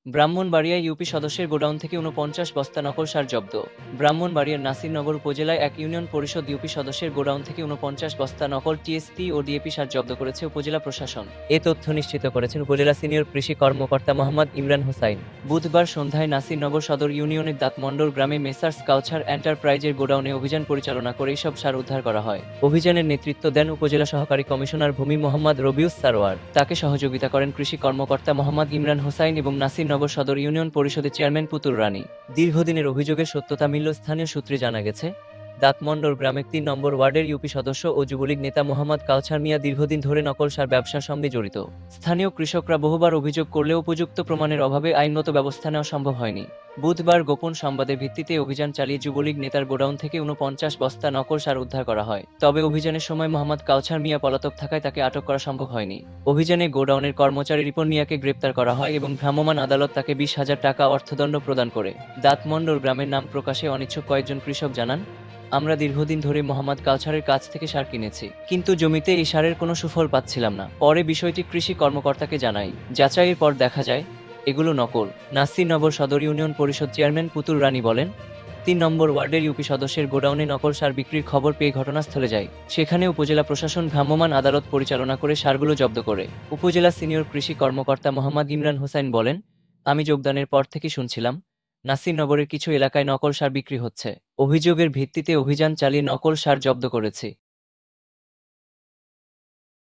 ব্রাহ্মণবাড়িয়ায় UP সদস্যের godown থেকে ৪৯ বস্তা নকল সার জব্দ। ব্রাহ্মণবাড়িয়ার নাসিরনগর উপজেলায় এক ইউনিয়ন পরিষদ ইউপি সদস্যের গোডাউন থেকে ৪৯ বস্তা নকল টিএসপি ও ডিএপি সার জব্দ করেছে উপজেলা প্রশাসন। এ তথ্য নিশ্চিত করেছেন উপজেলা সিনিয়র কৃষি কর্মকর্তা মোহাম্মদ ইমরান হোসাইন। বুধবার সন্ধ্যায় নাসিরনগর সদর ইউনিয়নের দাঁতমন্ডল গ্রামে মেসার্স কালচার এন্টারপ্রাইজের গোডাউনে অভিযান পরিচালনা করে এইসব সার উদ্ধার করা হয়। অভিযানের নেতৃত্ব দেন উপজেলা সহকারী কমিশনার ভূমি মোহাম্মদ রবিউস সারোয়ার। তাকে সহযোগিতা করেন কৃষি কর্মকর্তা মোহাম্মদ ইমরান হোসাইন এবং নাসিরনগর সদর ইউনিয়ন পরিষদের চেয়ারম্যান পুতুল রানী। দীর্ঘদিনের অভিযোগের সত্যতা মিলল স্থানীয় সূত্রে জানা গেছে, দাঁতমন্ডল গ্রামের ৩ নম্বর ওয়ার্ডের ইউপি সদস্য ও যুবলীগ নেতা মোহাম্মদ কালছার মিয়া দীর্ঘদিন ধরে নকল সার ব্যবসার সঙ্গে জড়িত। স্থানীয় কৃষকরা বহুবার অভিযোগ করলেও উপযুক্ত প্রমাণের অভাবে আইনগত ব্যবস্থা নেওয়া সম্ভব হয়নি। বুধবার গোপন সংবাদের ভিত্তিতে অভিযান চালিয়ে যুবলীগ নেতার গোডাউন থেকে ৪৯ বস্তা নকল সার উদ্ধার করা হয়। তবে অভিযানের সময় মোহাম্মদ কালছার মিয়া পলাতক থাকায় তাকে আটক করা সম্ভব হয়নি। অভিযানে গোডাউনের কর্মচারী রিপন মিয়াকে গ্রেপ্তার করা হয় এবং ভ্রাম্যমাণ আদালত তাকে ২০,০০০ টাকা অর্থদণ্ড প্রদান করে। দাঁতমন্ডল গ্রামের নাম প্রকাশে অনিচ্ছুক কয়েকজন কৃষক জানান, আমরা দীর্ঘদিন ধরে মোহাম্মদ কালছারের কাছ থেকে সার কিনেছি, কিন্তু জমিতে এই সারের কোনো সুফল পাচ্ছিলাম না। পরে বিষয়টি কৃষি কর্মকর্তাকে জানাই। যাচাইয়ের পর দেখা যায় এগুলো নকল। নাসিরনগর সদর ইউনিয়ন পরিষদ চেয়ারম্যান পুতুল রানী বলেন, ৩ নম্বর ওয়ার্ডের ইউপি সদস্যের গোডাউনে নকল সার বিক্রির খবর পেয়ে ঘটনাস্থলে যায়। সেখানে উপজেলা প্রশাসন ভ্রাম্যমাণ আদালত পরিচালনা করে সারগুলো জব্দ করে। উপজেলা সিনিয়র কৃষি কর্মকর্তা মোহাম্মদ ইমরান হোসাইন বলেন, আমি যোগদানের পর থেকে শুনছিলাম নাসিরনগরের কিছু এলাকায় নকল সার বিক্রি হচ্ছে। অভিযোগের ভিত্তিতে অভিযান চালিয়ে নকল সার জব্দ করেছি।